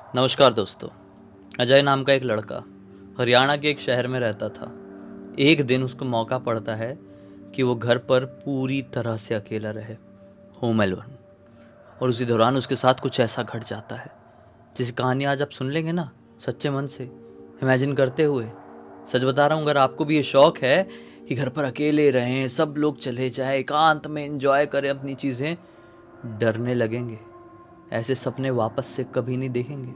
नमस्कार दोस्तों। अजय नाम का एक लड़का हरियाणा के एक शहर में रहता था। एक दिन उसको मौका पड़ता है कि वो घर पर पूरी तरह से अकेला रहे, होम एलोन। और उसी दौरान उसके साथ कुछ ऐसा घट जाता है जिसकी कहानी आज आप सुन लेंगे ना, सच्चे मन से इमेजिन करते हुए। सच बता रहा हूँ, अगर आपको भी ये शौक है कि घर पर अकेले रहें, सब लोग चले जाए, एकांत में एंजॉय करें अपनी चीज़ें, डरने लगेंगे। ऐसे सपने वापस से कभी नहीं देखेंगे,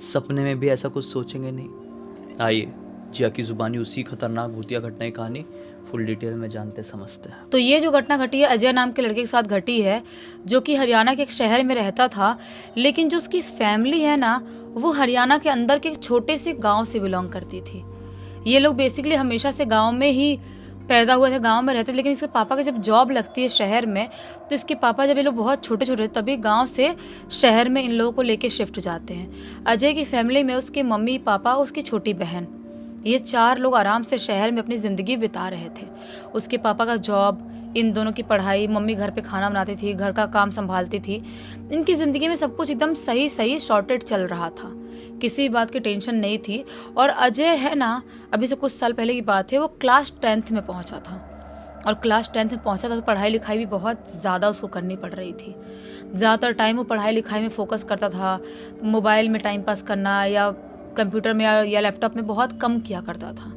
सपने में भी ऐसा कुछ सोचेंगे नहीं। आइए जिया की जुबानी उसी खतरनाक भूतिया घटना की कहानी फुल डिटेल में जानते समझते हैं। तो ये जो घटना घटी है अजय नाम के लड़के के साथ घटी है, जो कि हरियाणा के एक शहर में रहता था। लेकिन जो उसकी फैमिली है ना, वो हरियाणा के अंदर के एक छोटे से गांव से बिलोंग करती थी। ये लोग बेसिकली हमेशा से गांव में ही पैदा हुए थे, गांव में रहते थे। लेकिन इसके पापा की जब जॉब लगती है शहर में, तो इसके पापा जब ये लोग बहुत छोटे छोटे थे तभी गांव से शहर में इन लोगों को लेके शिफ्ट हो जाते हैं। अजय की फैमिली में उसके मम्मी पापा, उसकी छोटी बहन, ये 4 लोग आराम से शहर में अपनी ज़िंदगी बिता रहे थे। उसके पापा का जॉब, इन दोनों की पढ़ाई, मम्मी घर पे खाना बनाती थी, घर का काम संभालती थी। इनकी ज़िंदगी में सब कुछ एकदम सही सही सॉर्टेड चल रहा था, किसी बात की टेंशन नहीं थी। और अजय है ना, अभी से कुछ साल पहले की बात है, वो क्लास 10th में पहुंचा था। और क्लास 10th में पहुंचा था तो पढ़ाई लिखाई भी बहुत ज़्यादा उसको करनी पड़ रही थी। ज़्यादातर टाइम वो पढ़ाई लिखाई में फोकस करता था, मोबाइल में टाइम पास करना या कंप्यूटर में या लैपटॉप में बहुत कम किया करता था।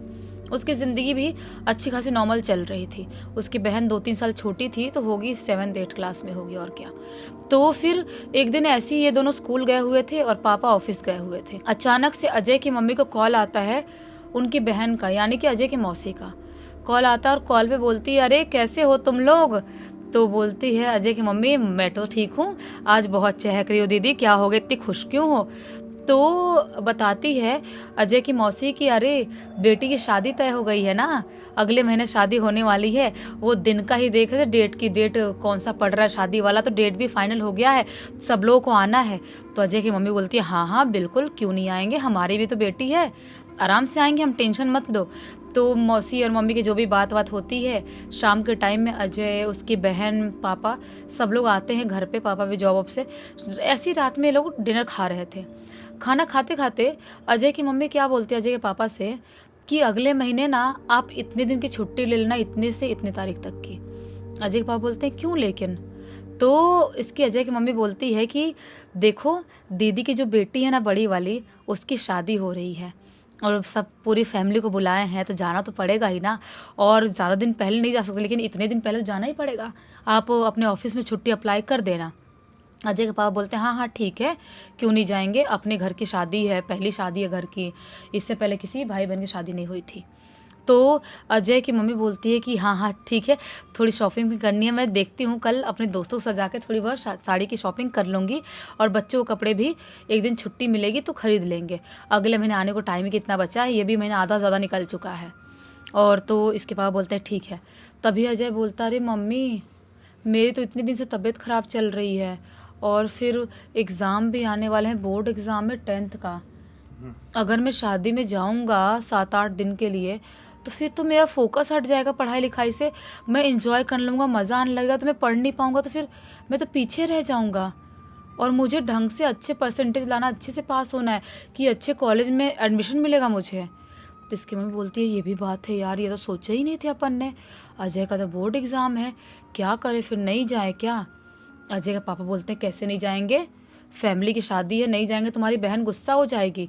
उसकी ज़िंदगी भी अच्छी खासी नॉर्मल चल रही थी। उसकी बहन 2-3 साल छोटी थी, तो होगी 7th-8th क्लास में होगी और क्या। तो फिर एक दिन ऐसे ही ये दोनों स्कूल गए हुए थे और पापा ऑफिस गए हुए थे। अचानक से अजय की मम्मी को कॉल आता है, उनकी बहन का, यानी कि अजय की मौसी का कॉल आता है। और कॉल पे बोलती है, अरे कैसे हो तुम लोग? तो बोलती है अजय की मम्मी, मैं तो ठीक हूँ, आज बहुत चहक रही हो दीदी, क्या हो गया, इतनी खुश क्यों हो? तो बताती है अजय की मौसी की, अरे बेटी की शादी तय हो गई है ना, अगले महीने शादी होने वाली है। वो दिन का ही देख रहे थे, डेट कौन सा पड़ रहा है शादी वाला, तो डेट भी फाइनल हो गया है, सब लोगों को आना है। तो अजय की मम्मी बोलती है, हाँ हाँ बिल्कुल, क्यों नहीं आएंगे, हमारी भी तो बेटी है, आराम से आएंगे हम, टेंशन मत लो। तो मौसी और मम्मी की जो भी बात होती है, शाम के टाइम में अजय, उसकी बहन, पापा, सब लोग आते हैं घर पे। पापा भी जॉब से, ऐसी रात में लोग डिनर खा रहे थे। खाना खाते खाते अजय की मम्मी क्या बोलती है अजय के पापा से कि अगले महीने ना आप इतने दिन की छुट्टी ले लेना, इतने से इतने तारीख तक की। अजय के पापा बोलते हैं, क्यों लेकिन? तो इसकी अजय की मम्मी बोलती है कि देखो, दीदी की जो बेटी है ना, बड़ी वाली, उसकी शादी हो रही है और सब पूरी फैमिली को बुलाए हैं, तो जाना तो पड़ेगा ही ना। और ज़्यादा दिन पहले नहीं जा सकते, लेकिन इतने दिन पहले जाना ही पड़ेगा। आप अपने ऑफिस में छुट्टी अप्लाई कर देना। अजय के पापा बोलते हैं, हाँ हाँ ठीक है, क्यों नहीं जाएंगे, अपने घर की शादी है, पहली शादी है घर की, इससे पहले किसी भाई बहन की शादी नहीं हुई थी। तो अजय की मम्मी बोलती है कि हाँ हाँ ठीक है, थोड़ी शॉपिंग भी करनी है, मैं देखती हूँ कल अपने दोस्तों को सजा के थोड़ी बहुत साड़ी की शॉपिंग कर लूँगी, और बच्चों को कपड़े भी, एक दिन छुट्टी मिलेगी तो खरीद लेंगे। अगले महीने आने को टाइम ही कितना बचा है, ये भी महीना आधा ज़्यादा निकल चुका है। और तो इसके पापा बोलते हैं ठीक है। तभी अजय बोलता, अरे मम्मी, मेरी तो इतने दिन से तबीयत ख़राब चल रही है, और फिर एग्ज़ाम भी आने वाले हैं, बोर्ड एग्ज़ाम है 10th का। अगर मैं शादी में जाऊंगा 7-8 दिन के लिए, तो फिर तो मेरा फोकस हट जाएगा पढ़ाई लिखाई से। मैं इंजॉय कर लूँगा, मज़ा आने लगेगा, तो मैं पढ़ नहीं पाऊँगा, तो फिर मैं तो पीछे रह जाऊँगा। और मुझे ढंग से अच्छे परसेंटेज लाना, अच्छे से पास होना है कि अच्छे कॉलेज में एडमिशन मिलेगा मुझे। तो इसकी मम्मी बोलती है, ये भी बात है यार, ये तो सोचा ही नहीं थे अपन ने। अजय का तो बोर्ड एग्ज़ाम है, क्या करे, फिर नहीं जाए क्या? अजय के पापा बोलते हैं, कैसे नहीं जाएंगे, फैमिली की शादी है, नहीं जाएंगे तुम्हारी बहन गुस्सा हो जाएगी।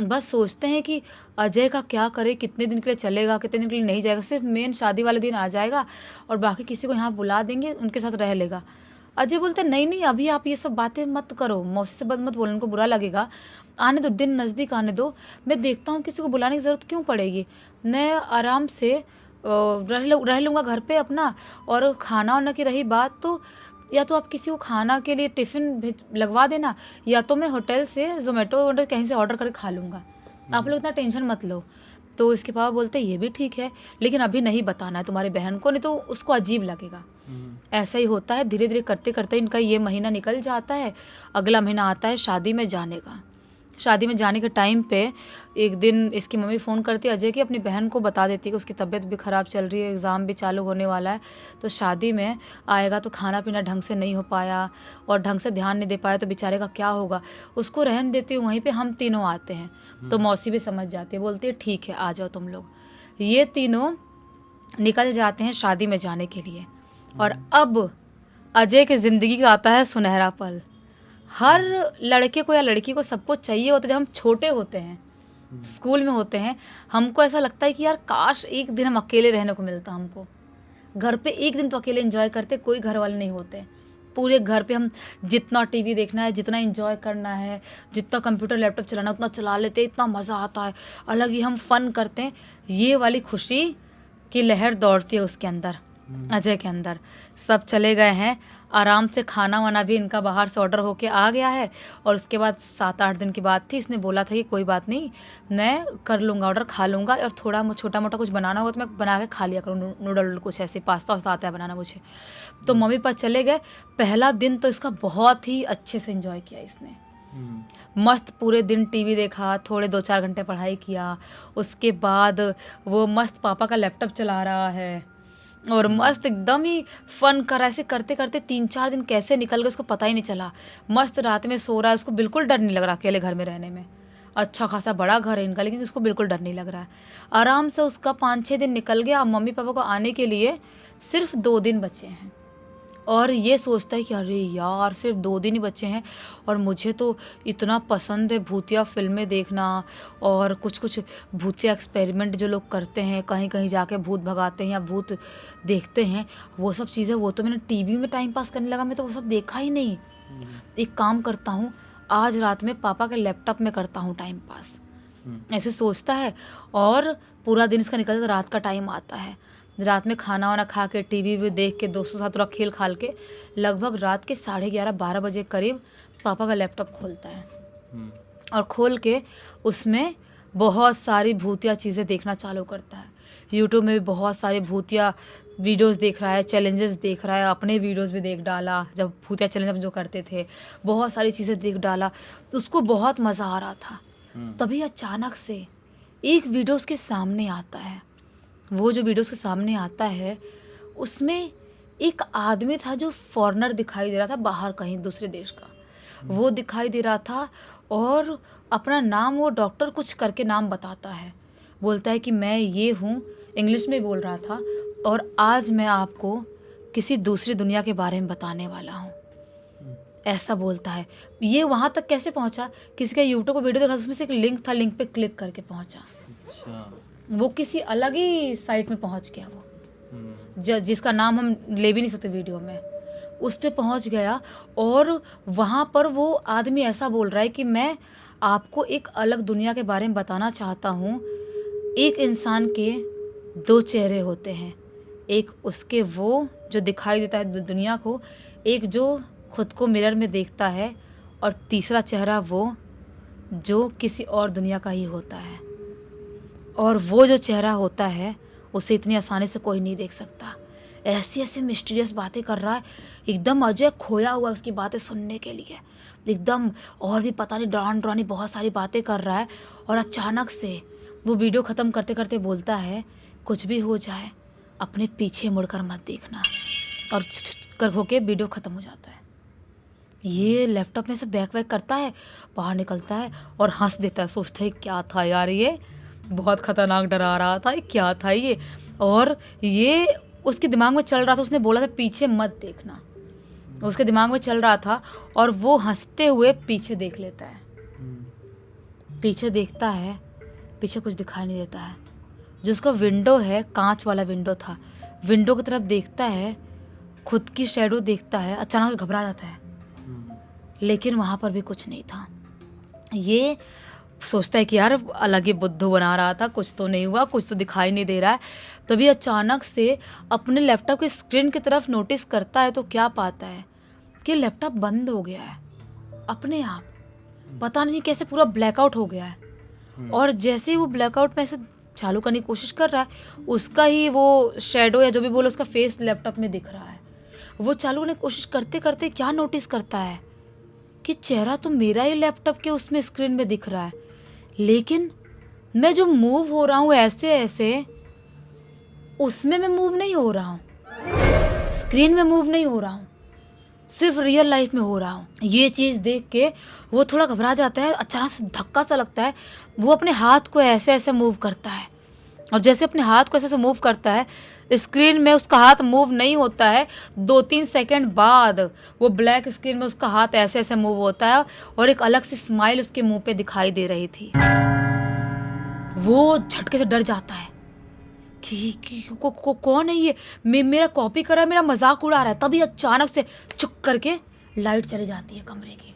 बस सोचते हैं कि अजय का क्या करे, कितने दिन के लिए चलेगा, कितने दिन के लिए नहीं जाएगा, सिर्फ मेन शादी वाले दिन आ जाएगा और बाकी किसी को यहाँ बुला देंगे, उनके साथ रह लेगा। अजय बोलते हैं, नहीं नहीं, अभी आप ये सब बातें मत करो, मौसी से मत बोलो, उनको बुरा लगेगा, आने दो, दिन नज़दीक आने दो, मैं देखता हूँ किसी को बुलाने की ज़रूरत क्यों पड़ेगी, मैं आराम से रह लूँगा घर पे अपना। और खाना वाना की रही बात, तो या तो आप किसी को खाना के लिए टिफ़िन लगवा देना, या तो मैं होटल से ज़ोमेटो वोटो कहीं से ऑर्डर करके खा लूँगा, आप लोग इतना टेंशन मत लो। तो इसके पापा बोलते हैं, ये भी ठीक है, लेकिन अभी नहीं बताना है तुम्हारी बहन को, नहीं तो उसको अजीब लगेगा। ऐसा ही होता है, धीरे धीरे करते करते इनका ये महीना निकल जाता है, अगला महीना आता है शादी में जाने का। शादी में जाने के टाइम पे एक दिन इसकी मम्मी फ़ोन करती है अजय की, अपनी बहन को बता देती है कि उसकी तबीयत भी ख़राब चल रही है, एग्ज़ाम भी चालू होने वाला है, तो शादी में आएगा तो खाना पीना ढंग से नहीं हो पाया और ढंग से ध्यान नहीं दे पाया तो बेचारे का क्या होगा। उसको रहन देती हूँ, वहीं पे हम तीनों आते हैं। तो मौसी भी समझ जाती है, बोलती है ठीक है आ जाओ तुम लोग। ये तीनों निकल जाते हैं शादी में जाने के लिए। और अब अजय की ज़िंदगी का आता है सुनहरा पल। हर लड़के को या लड़की को सबको चाहिए होता है, जब हम छोटे होते हैं, स्कूल में होते हैं, हमको ऐसा लगता है कि यार काश एक दिन हम अकेले रहने को मिलता, हमको घर पे एक दिन तो अकेले एंजॉय करते, कोई घर वाले नहीं होते। पूरे घर पे हम जितना टीवी देखना है, जितना एंजॉय करना है, जितना कंप्यूटर लैपटॉप चलाना उतना चला लेते, इतना मज़ा आता है, अलग ही हम फन करते हैं। ये वाली खुशी की लहर दौड़ती है उसके अंदर, अजय के अंदर। सब चले गए हैं, आराम से खाना वाना भी इनका बाहर से ऑर्डर होके आ गया है। और उसके बाद 7-8 दिन की बात थी, इसने बोला था कि कोई बात नहीं, मैं कर लूँगा ऑर्डर, खा लूँगा, और थोड़ा छोटा मोटा कुछ बनाना होगा तो मैं बना के खा लिया करूँ, नूडल कुछ ऐसे, पास्ता वास्ता आता है बनाना मुझे। तो मम्मी पास चले गए। पहला दिन तो इसका बहुत ही अच्छे से एंजॉय किया इसने, मस्त पूरे दिन टीवी देखा, थोड़े 2-4 घंटे पढ़ाई किया। उसके बाद वो मस्त पापा का लैपटॉप चला रहा है और मस्त एकदम ही फन कर रहा है। ऐसे करते करते 3-4 दिन कैसे निकल गए उसको पता ही नहीं चला। मस्त रात में सो रहा है, उसको बिल्कुल डर नहीं लग रहा अकेले घर में रहने में। अच्छा खासा बड़ा घर है इनका, लेकिन उसको बिल्कुल डर नहीं लग रहा है। आराम से उसका 5-6 दिन निकल गया। अब मम्मी पापा को आने के लिए सिर्फ 2 दिन बचे हैं और ये सोचता है कि अरे यार सिर्फ 2 दिन ही बचे हैं और मुझे तो इतना पसंद है भूतिया फिल्में देखना और कुछ कुछ भूतिया एक्सपेरिमेंट जो लोग करते हैं, कहीं कहीं जाके भूत भगाते हैं या भूत देखते हैं, वो सब चीज़ें वो तो मैंने टीवी में टाइम पास करने लगा, मैं तो वो सब देखा ही नहीं। एक काम करता हूँ, आज रात में पापा के लैपटॉप में करता हूँ टाइम पास, ऐसे सोचता है। और पूरा दिन इसका निकलता, रात का टाइम आता है, रात में खाना वाना खा के टीवी भी देख के दोस्तों के साथ थोड़ा खेल खाल के लगभग रात के 11:30-12 बजे करीब पापा का लैपटॉप खोलता है और खोल के उसमें बहुत सारी भूतिया चीज़ें देखना चालू करता है। यूट्यूब में भी बहुत सारे भूतिया वीडियोस देख रहा है, चैलेंजेस देख रहा है, अपने वीडियोस भी देख डाला, जब भूतिया चैलेंज हम जो करते थे बहुत सारी चीज़ें देख डाला, उसको बहुत मज़ा आ रहा था। तभी अचानक से एक वीडियो उसके सामने आता है। वो जो वीडियोस के सामने आता है उसमें एक आदमी था जो फॉरेनर दिखाई दे रहा था, बाहर कहीं दूसरे देश का वो दिखाई दे रहा था। और अपना नाम वो डॉक्टर कुछ करके नाम बताता है, बोलता है कि मैं ये हूँ, इंग्लिश में बोल रहा था, और आज मैं आपको किसी दूसरी दुनिया के बारे में बताने वाला हूँ, ऐसा बोलता है। ये वहाँ तक कैसे पहुँचा, किसी का यूट्यूब को वीडियो देख रहा था, उसमें से एक लिंक था, लिंक पे क्लिक करके पहुँचा। वो किसी अलग ही साइट में पहुंच गया, वो जिसका नाम हम ले भी नहीं सकते वीडियो में, उस पे पहुंच गया। और वहाँ पर वो आदमी ऐसा बोल रहा है कि मैं आपको एक अलग दुनिया के बारे में बताना चाहता हूँ। एक इंसान के 2 चेहरे होते हैं, एक उसके वो जो दिखाई देता है दुनिया को, एक जो खुद को मिरर में देखता है, और तीसरा चेहरा वो जो किसी और दुनिया का ही होता है। और वो जो चेहरा होता है उसे इतनी आसानी से कोई नहीं देख सकता। ऐसी ऐसी मिस्टीरियस बातें कर रहा है, एकदम अजय खोया हुआ है उसकी बातें सुनने के लिए एकदम, और भी पता नहीं डरानी बहुत सारी बातें कर रहा है। और अचानक से वो वीडियो ख़त्म करते करते बोलता है, कुछ भी हो जाए अपने पीछे मुड़कर मत देखना, और कर होके वीडियो ख़त्म हो जाता है। ये लैपटॉप में से बैक वैक करता है, बाहर निकलता है और हंस देता है, सोचता है क्या था यार, ये बहुत ख़तरनाक डरा रहा था, ये क्या था ये। और ये उसके दिमाग में चल रहा था, उसने बोला था पीछे मत देखना, उसके दिमाग में चल रहा था, और वो हंसते हुए पीछे देख लेता है। पीछे देखता है, पीछे कुछ दिखाई नहीं देता है। जो उसका विंडो है, कांच वाला विंडो था, विंडो की तरफ देखता है, खुद की शैडो देखता है, अचानक घबरा जाता है, लेकिन वहाँ पर भी कुछ नहीं था। ये सोचता है कि यार अलग ही बुद्धू बना रहा था, कुछ तो नहीं हुआ, कुछ तो दिखाई नहीं दे रहा है। तभी अचानक से अपने लैपटॉप की स्क्रीन की तरफ नोटिस करता है, तो क्या पाता है कि लैपटॉप बंद हो गया है अपने आप, पता नहीं कैसे पूरा ब्लैकआउट हो गया है। और जैसे ही वो ब्लैकआउट में ऐसे चालू करने की कोशिश कर रहा है, उसका ही वो शेडो या जो भी बोलो उसका फेस लैपटॉप में दिख रहा है। वो चालू करने की कोशिश करते करते क्या नोटिस करता है कि चेहरा तो मेरा ही लैपटॉप के उसमें स्क्रीन में दिख रहा है, लेकिन मैं जो मूव हो रहा हूँ ऐसे ऐसे, उसमें मैं मूव नहीं हो रहा हूँ, स्क्रीन में मूव नहीं हो रहा हूँ, सिर्फ रियल लाइफ में हो रहा हूँ। ये चीज़ देख के वो थोड़ा घबरा जाता है, अचानक से धक्का सा लगता है। वो अपने हाथ को ऐसे ऐसे मूव करता है, और जैसे अपने हाथ को ऐसे ऐसे मूव करता है, स्क्रीन में उसका हाथ मूव नहीं होता है। 2-3 सेकंड बाद वो ब्लैक स्क्रीन में उसका हाथ ऐसे ऐसे मूव होता है, और एक अलग सी स्माइल उसके मुंह पे दिखाई दे रही थी। वो झटके से डर जाता है कि कौन है ये, मेरा कॉपी कर रहा है, मेरा मजाक उड़ा रहा है। तभी अचानक से चुप करके लाइट चली जाती है कमरे की।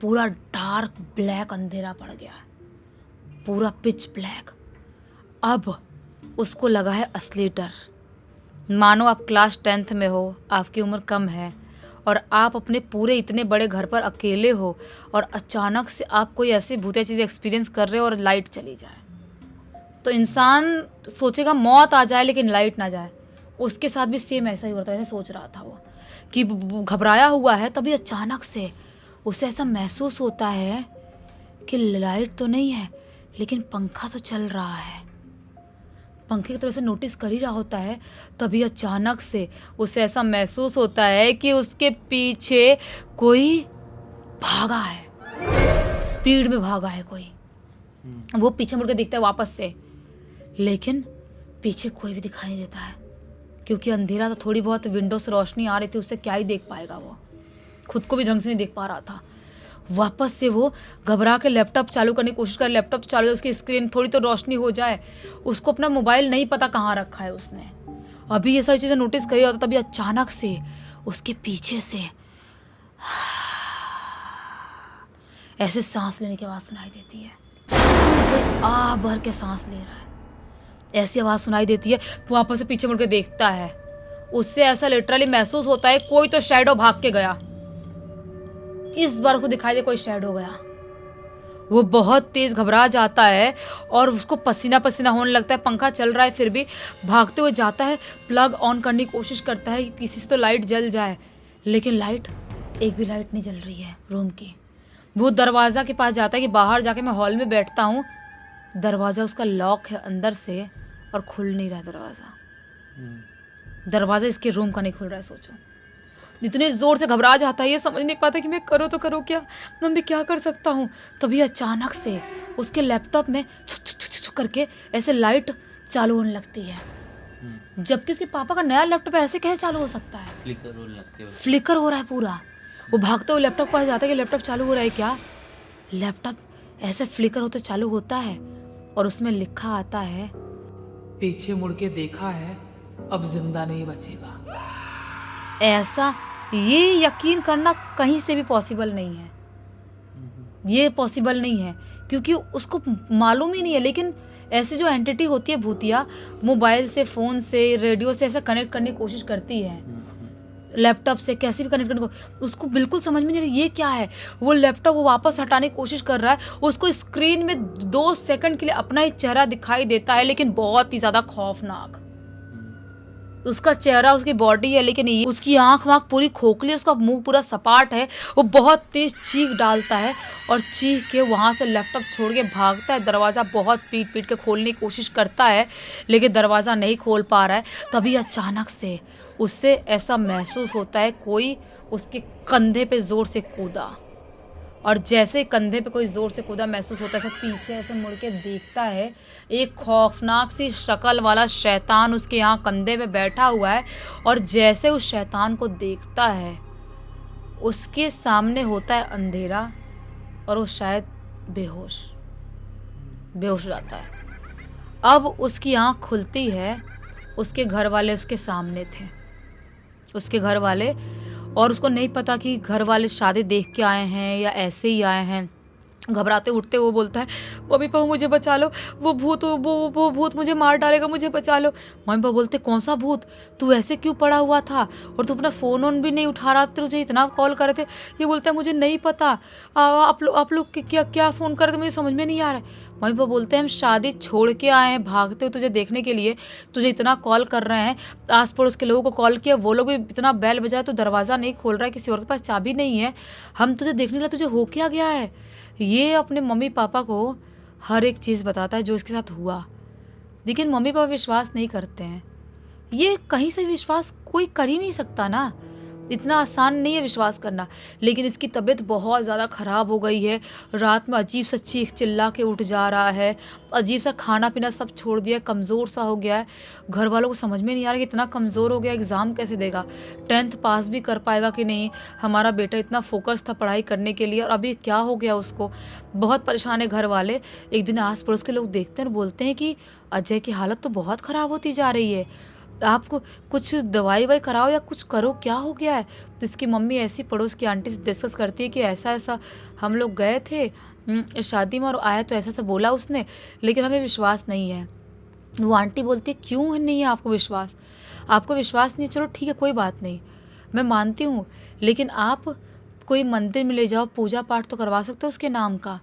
पूरा डार्क ब्लैक अंधेरा पड़ गया है, पूरा पिच ब्लैक। अब उसको लगा है असली डर। मानो आप क्लास 10th में हो, आपकी उम्र कम है, और आप अपने पूरे इतने बड़े घर पर अकेले हो, और अचानक से आप कोई ऐसी भूतिया चीज़ एक्सपीरियंस कर रहे हो और लाइट चली जाए। तो इंसान सोचेगा मौत आ जाए लेकिन लाइट ना जाए। उसके साथ भी सेम ऐसा ही होता है, ऐसे सोच रहा था वो कि घबराया हुआ है। तभी अचानक से उसे ऐसा महसूस होता है कि लाइट तो नहीं है, लेकिन पंखा तो चल रहा है। पंखे की तरफ से नोटिस कर ही रहा होता है। तभी अचानक से उसे ऐसा महसूस होता है कि उसके पीछे कोई भागा है, स्पीड में भागा है कोई। वो पीछे मुड़ के देखता है वापस से, लेकिन पीछे कोई भी दिखाई नहीं देता है, क्योंकि अंधेरा था। थोड़ी बहुत विंडो से रोशनी आ रही थी, उससे क्या ही देख पाएगा। वो खुद को भी ढंग से नहीं देख पा रहा था। वापस से वो घबरा के लैपटॉप चालू करने की कोशिश कर, लैपटॉप चालू है, उसकी स्क्रीन थोड़ी तो रोशनी हो जाए। उसको अपना मोबाइल नहीं पता कहाँ रखा है उसने। अभी ये सारी चीज़ें नोटिस कर रहा होता, तभी अचानक से उसके पीछे से ऐसे सांस लेने की आवाज़ सुनाई देती है। आ भर के सांस ले रहा है, ऐसी आवाज़ सुनाई देती है। वापस से पीछे मुड़ के देखता है, उससे ऐसा लिटरली महसूस होता है कोई तो शैडो भाग के गया। इस बार उसको दिखाई दे कोई शैडो गया। वो बहुत तेज घबरा जाता है और उसको पसीना पसीना होने लगता है। पंखा चल रहा है फिर भी भागते हुए जाता है, प्लग ऑन करने की कोशिश करता है कि किसी से तो लाइट जल जाए, लेकिन लाइट, एक भी लाइट नहीं जल रही है रूम की। वो दरवाज़ा के पास जाता है कि बाहर जाके मैं हॉल में बैठता हूँ। दरवाज़ा उसका लॉक है अंदर से और खुल नहीं रहा दरवाज़ा। दरवाज़ा इसके रूम का नहीं खुल रहा है। सोचो, इतने ज़ोर से घबरा जाता है, ये समझ नहीं पाता कि मैं करूँ तो करूँ क्या, मैं क्या कर सकता हूँ। तभी अचानक से उसके लैपटॉप में छुक छुक छुक छुक करके ऐसे लाइट चालू होने लगती है, जबकि उसके पापा का नया लैपटॉप ऐसे कैसे चालू हो सकता है। फ्लिकर हो रहा है पूरा। वो भागते हुए लैपटॉप पास जाता है कि लैपटॉप चालू हो रहा है क्या। लैपटॉप ऐसे फ्लिकर होते चालू होता है और उसमें लिखा आता है, पीछे मुड़ के देखा है, अब जिंदा नहीं बचेगा। ऐसा ये यकीन करना कहीं से भी पॉसिबल नहीं है। ये पॉसिबल नहीं है क्योंकि उसको मालूम ही नहीं है। लेकिन ऐसी जो एंटिटी होती है भूतिया, मोबाइल से, फ़ोन से, रेडियो से ऐसा कनेक्ट करने की कोशिश करती है, लैपटॉप से कैसे भी कनेक्ट करने को। उसको बिल्कुल समझ में नहीं रही ये क्या है। वो लैपटॉप वो वापस हटाने की कोशिश कर रहा है। उसको स्क्रीन में 2 सेकंड के लिए अपना ही चेहरा दिखाई देता है, लेकिन बहुत ही ज़्यादा खौफनाक। उसका चेहरा, उसकी बॉडी है, लेकिन ये उसकी आंख वाँख पूरी खोखली, उसका मुंह पूरा सपाट है। वो बहुत तेज चीख डालता है और चीख के वहाँ से लैपटॉप छोड़ के भागता है। दरवाज़ा बहुत पीट पीट के खोलने की कोशिश करता है, लेकिन दरवाज़ा नहीं खोल पा रहा है। तभी अचानक से उससे ऐसा महसूस होता है कोई उसके कंधे पे ज़ोर से कूदा, और जैसे कंधे पे कोई ज़ोर से कूदा महसूस होता है, ऐसे पीछे ऐसे मुड़ के देखता है, एक खौफनाक सी शक्ल वाला शैतान उसके यहाँ कंधे पे बैठा हुआ है। और जैसे उस शैतान को देखता है, उसके सामने होता है अंधेरा और वो शायद बेहोश हो जाता है। अब उसकी आँख खुलती है, उसके घर वाले उसके सामने थे, उसके घर वाले, और उसको नहीं पता कि घर वाले शादी देख के आए हैं या ऐसे ही आए हैं। घबराते उठते वो बोलता है, मम्मी पापा मुझे बचा लो, वो भूत मुझे मार डालेगा, मुझे बचा लो। मम्मी पापा बोलते, कौन सा भूत, तू ऐसे क्यों पड़ा हुआ था, और तू अपना फ़ोन ऑन भी नहीं उठा रहा, तुझे इतना कॉल कर रहे थे। ये बोलता है, मुझे नहीं पता, आप लोग क्या फ़ोन कर रहे थे, मुझे समझ में नहीं आ रहा है। मम्मी पापा बोलते हैं, हम शादी छोड़ के आए हैं भागते हुए तुझे देखने के लिए, तुझे इतना कॉल कर रहे हैं, आस पड़ोस के लोगों को कॉल किया, वो लोग भी इतना बैल बजाया, तो दरवाज़ा नहीं खोल रहा है, किसी और के पास चाबी नहीं है, हम तुझे देखने लगे, तुझे हो क्या गया है। ये अपने मम्मी पापा को हर एक चीज़ बताता है जो इसके साथ हुआ, लेकिन मम्मी पापा विश्वास नहीं करते हैं। ये कहीं से विश्वास कोई कर ही नहीं सकता ना, इतना आसान नहीं है विश्वास करना। लेकिन इसकी तबीयत बहुत ज़्यादा ख़राब हो गई है, रात में अजीब सा चीख चिल्ला के उठ जा रहा है, अजीब सा खाना पीना सब छोड़ दिया है, कमज़ोर सा हो गया है। घर वालों को समझ में नहीं आ रहा कि इतना कमज़ोर हो गया, एग्ज़ाम कैसे देगा, 10th पास भी कर पाएगा कि नहीं। हमारा बेटा इतना फोकस था पढ़ाई करने के लिए और अभी क्या हो गया उसको। बहुत परेशान है घर वाले। एक दिन आस पड़ोस के लोग देखते हैं और बोलते हैं कि अजय की हालत तो बहुत ख़राब होती जा रही है, आपको कुछ दवाई वाई कराओ या कुछ करो, क्या हो गया है। तो इसकी मम्मी ऐसी पड़ोस की आंटी से डिस्कस करती है कि ऐसा ऐसा हम लोग गए थे शादी में और आया तो ऐसा ऐसा बोला उसने, लेकिन हमें विश्वास नहीं है। वो आंटी बोलती है, क्यों नहीं है आपको विश्वास, आपको विश्वास नहीं, चलो ठीक है कोई बात नहीं, मैं मानती हूँ, लेकिन आप कोई मंदिर में ले जाओ, पूजा पाठ तो करवा सकते हो उसके नाम का।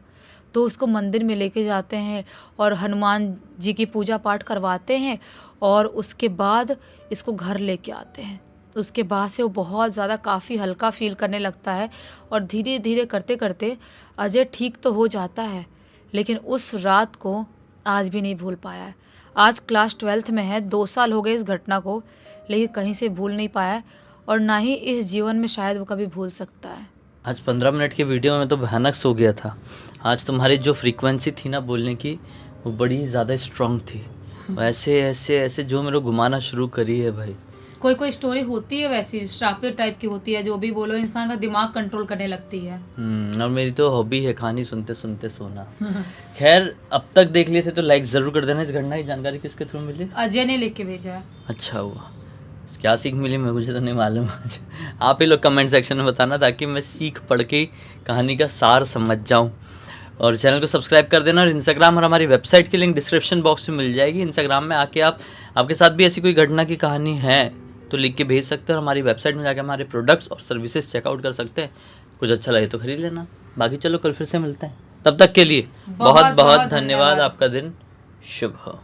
तो उसको मंदिर में लेके जाते हैं और हनुमान जी की पूजा पाठ करवाते हैं और उसके बाद इसको घर लेके आते हैं। उसके बाद से वो बहुत ज़्यादा काफ़ी हल्का फील करने लगता है और धीरे धीरे करते करते अजय ठीक तो हो जाता है, लेकिन उस रात को आज भी नहीं भूल पाया है। आज क्लास 12th में है, 2 साल हो गए इस घटना को, लेकिन कहीं से भूल नहीं पाया है और ना ही इस जीवन में शायद वो कभी भूल सकता है। आज 15 मिनट के वीडियो में तो भयानक सो गया था। आज तुम्हारी जो फ्रीक्वेंसी थी ना बोलने की, वो बड़ी ज़्यादा स्ट्रांग थी। ऐसे ऐसे ऐसे जो मेरे को घुमाना शुरू करी है भाई। कोई कोई स्टोरी होती है वैसी श्रापित टाइप की होती है, जो भी बोलो इंसान का दिमाग कंट्रोल करने लगती है। और मेरी तो हॉबी है कहानी सुनते सुनते सोना। खैर, अब तक देख लिए थे तो लाइक ज़रूर कर देना। इस घटना की जानकारी किसके थ्रू मिली? अजय ने लिख के भेजा है। अच्छा हुआ। क्या सीख मिली मुझे तो नहीं मालूम। आज आप ही लोग कमेंट सेक्शन में बताना, ताकि मैं सीख पढ़ के कहानी का सार समझ जाऊं। और चैनल को सब्सक्राइब कर देना। और इंस्टाग्राम और हमारी वेबसाइट की लिंक डिस्क्रिप्शन बॉक्स में मिल जाएगी। इंस्टाग्राम में आके आपके साथ भी ऐसी कोई घटना की कहानी है तो लिख के भेज सकते हैं, और हमारी वेबसाइट में जाकर हमारे प्रोडक्ट्स और सर्विसेज चेकआउट कर सकते हैं। कुछ अच्छा लगे तो खरीद लेना। बाकी चलो कल फिर से मिलते हैं, तब तक के लिए बहुत बहुत धन्यवाद। आपका दिन शुभ हो।